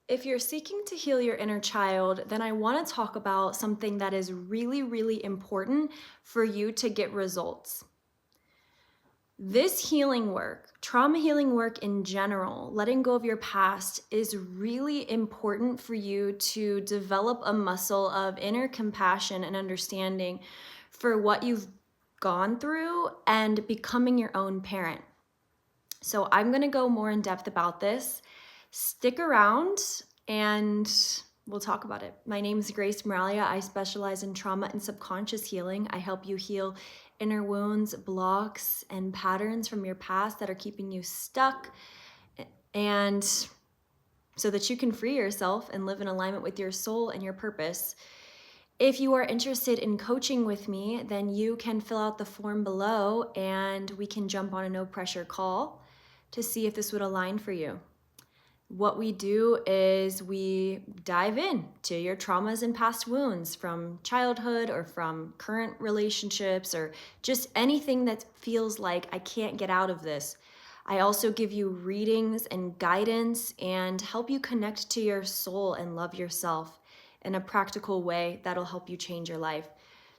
If you're seeking to heal your inner child, then I want to talk about something that is really, really important for you to get results. This healing work, trauma healing work in general, letting go of your past is really important for you to develop a muscle of inner compassion and understanding for what you've gone through and becoming your own parent. So I'm going to go more in depth about this. Stick around and we'll talk about it. My name is Grace Moralia. I specialize in trauma and subconscious healing. I help you heal inner wounds, blocks, and patterns from your past that are keeping you stuck, and so that you can free yourself and live in alignment with your soul and your purpose. If you are interested in coaching with me, then you can fill out the form below and we can jump on a no pressure call to see if this would align for you. What we do is we dive in to your traumas and past wounds from childhood or from current relationships or just anything that feels like I can't get out of this. I also give you readings and guidance and help you connect to your soul and love yourself in a practical way that'll help you change your life.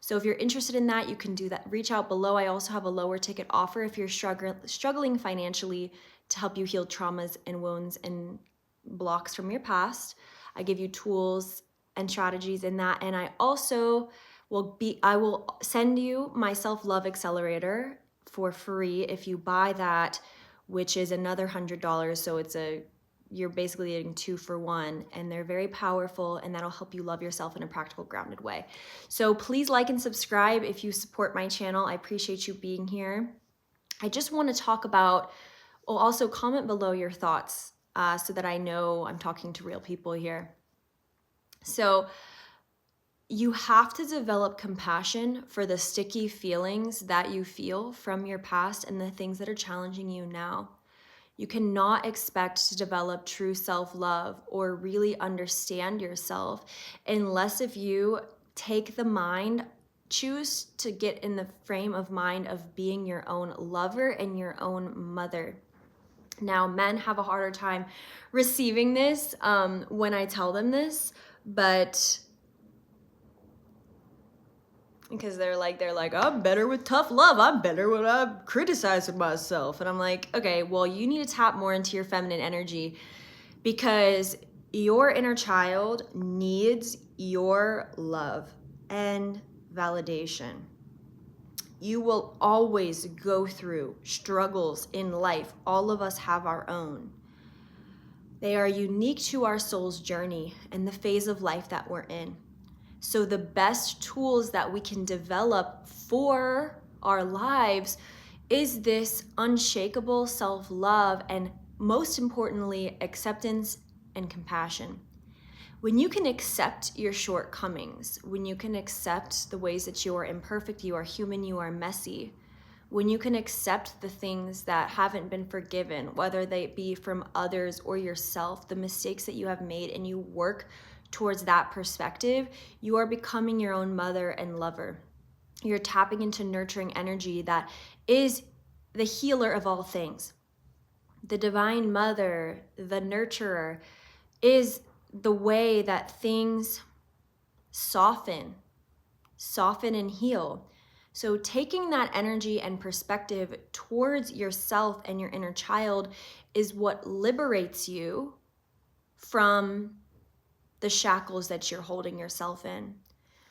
So if you're interested in that, you can do that. Reach out below. I also have a lower ticket offer if you're struggling financially to help you heal traumas and wounds and blocks from your past. I give you tools and strategies in that. And I also I will send you my self-love accelerator for free if you buy that, which is another $100. So you're basically getting 2 for 1, and they're very powerful, and that'll help you love yourself in a practical, grounded way. So please like and subscribe if you support my channel. I appreciate you being here. I just want to talk about, also comment below your thoughts so that I know I'm talking to real people here. So you have to develop compassion for the sticky feelings that you feel from your past and the things that are challenging you now. You cannot expect to develop true self-love or really understand yourself unless if you choose to get in the frame of mind of being your own lover and your own mother. Now, men have a harder time receiving this when I tell them this, but because they're like, I'm better with tough love. I'm better when I'm criticizing myself. And I'm like, okay, well, you need to tap more into your feminine energy because your inner child needs your love and validation. You will always go through struggles in life. All of us have our own. They are unique to our soul's journey and the phase of life that we're in. So the best tools that we can develop for our lives is this unshakable self-love and, most importantly, acceptance and compassion. When you can accept your shortcomings, when you can accept the ways that you are imperfect, you are human, you are messy, when you can accept the things that haven't been forgiven, whether they be from others or yourself, the mistakes that you have made, and you work towards that perspective, you are becoming your own mother and lover. You're tapping into nurturing energy that is the healer of all things. The divine mother, the nurturer, is the way that things soften and heal. So taking that energy and perspective towards yourself and your inner child is what liberates you from the shackles that you're holding yourself in.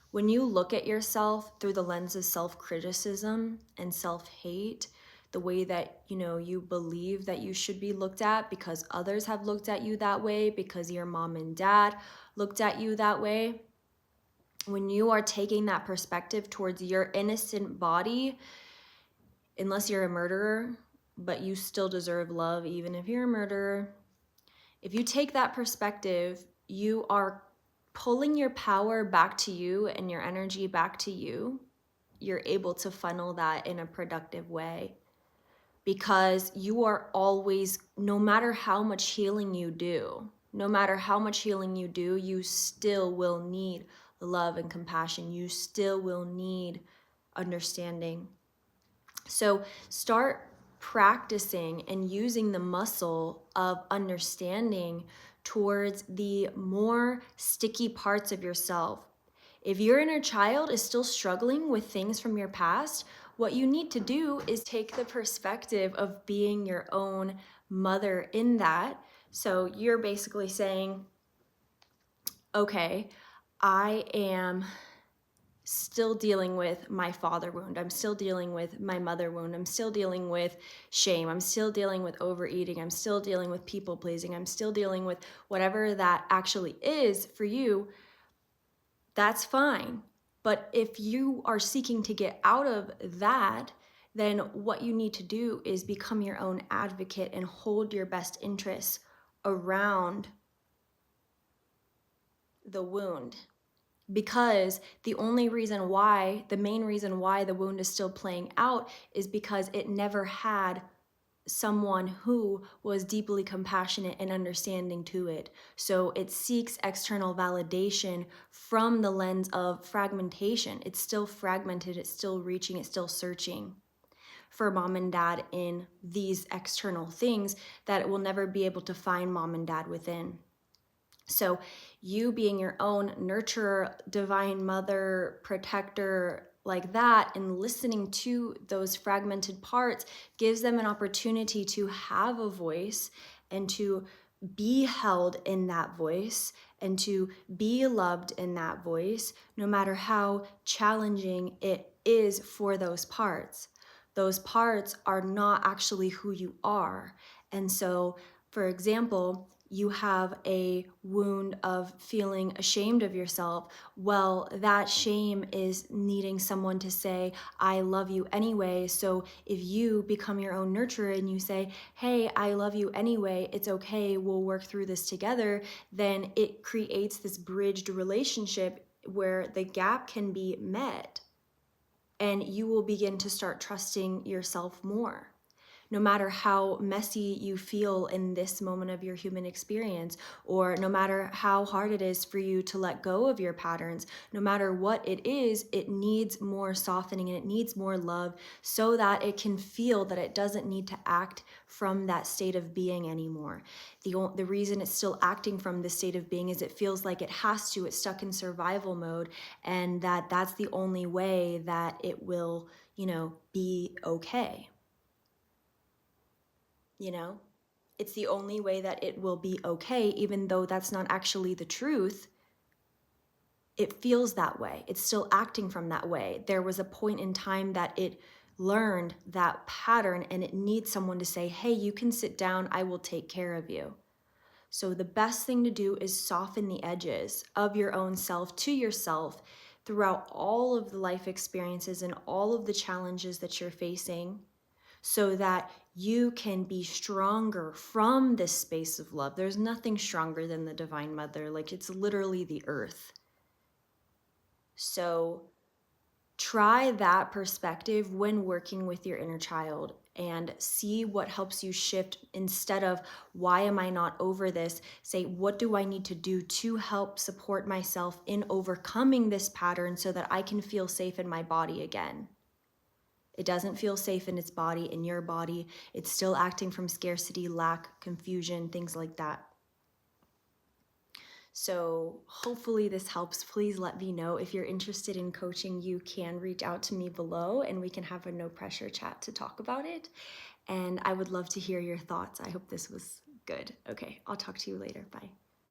When you look at yourself through the lens of self-criticism and self-hate, the way that you believe that you should be looked at because others have looked at you that way, because your mom and dad looked at you that way, when you are taking that perspective towards your innocent body, unless you're a murderer, but you still deserve love even if you're a murderer, if you take that perspective, you are pulling your power back to you and your energy back to you. You're able to funnel that in a productive way because you are always, no matter how much healing you do, you still will need love and compassion. You still will need understanding. So start practicing and using the muscle of understanding towards the more sticky parts of yourself. If your inner child is still struggling with things from your past, what you need to do is take the perspective of being your own mother in that. So you're basically saying, okay, I am still dealing with my father wound. I'm still dealing with my mother wound. I'm still dealing with shame. I'm still dealing with overeating. I'm still dealing with people pleasing. I'm still dealing with whatever that actually is for you. That's fine. But if you are seeking to get out of that, then what you need to do is become your own advocate and hold your best interests around the wound. Because the main reason why the wound is still playing out is because it never had someone who was deeply compassionate and understanding to it. So it seeks external validation from the lens of fragmentation. It's still fragmented, it's still reaching, it's still searching for mom and dad in these external things that it will never be able to find mom and dad within. So you being your own nurturer, divine mother, protector, like that, and listening to those fragmented parts gives them an opportunity to have a voice and to be held in that voice and to be loved in that voice, no matter how challenging it is for those parts. Those parts are not actually who you are. And so, for example, you have a wound of feeling ashamed of yourself. Well, that shame is needing someone to say, I love you anyway. So if you become your own nurturer and you say, hey, I love you anyway, it's okay, we'll work through this together, then it creates this bridged relationship where the gap can be met and you will begin to start trusting yourself more. No matter how messy you feel in this moment of your human experience, or no matter how hard it is for you to let go of your patterns, no matter what it is, it needs more softening and it needs more love so that it can feel that it doesn't need to act from that state of being anymore. The reason it's still acting from this state of being is it feels like it has to, it's stuck in survival mode, and that's the only way that it will, be okay. It's the only way that it will be okay, even though that's not actually the truth. It feels that way. It's still acting from that way. There was a point in time that it learned that pattern and it needs someone to say, hey, you can sit down, I will take care of you. So the best thing to do is soften the edges of your own self to yourself throughout all of the life experiences and all of the challenges that you're facing, so that you can be stronger from this space of love. There's nothing stronger than the Divine Mother. Like, it's literally the earth. So try that perspective when working with your inner child and see what helps you shift. Instead of, why am I not over this? Say, what do I need to do to help support myself in overcoming this pattern so that I can feel safe in my body again? It doesn't feel safe in its body, in your body. It's still acting from scarcity, lack, confusion, things like that. So hopefully this helps. Please let me know. If you're interested in coaching, you can reach out to me below and we can have a no pressure chat to talk about it. And I would love to hear your thoughts. I hope this was good. Okay, I'll talk to you later. Bye.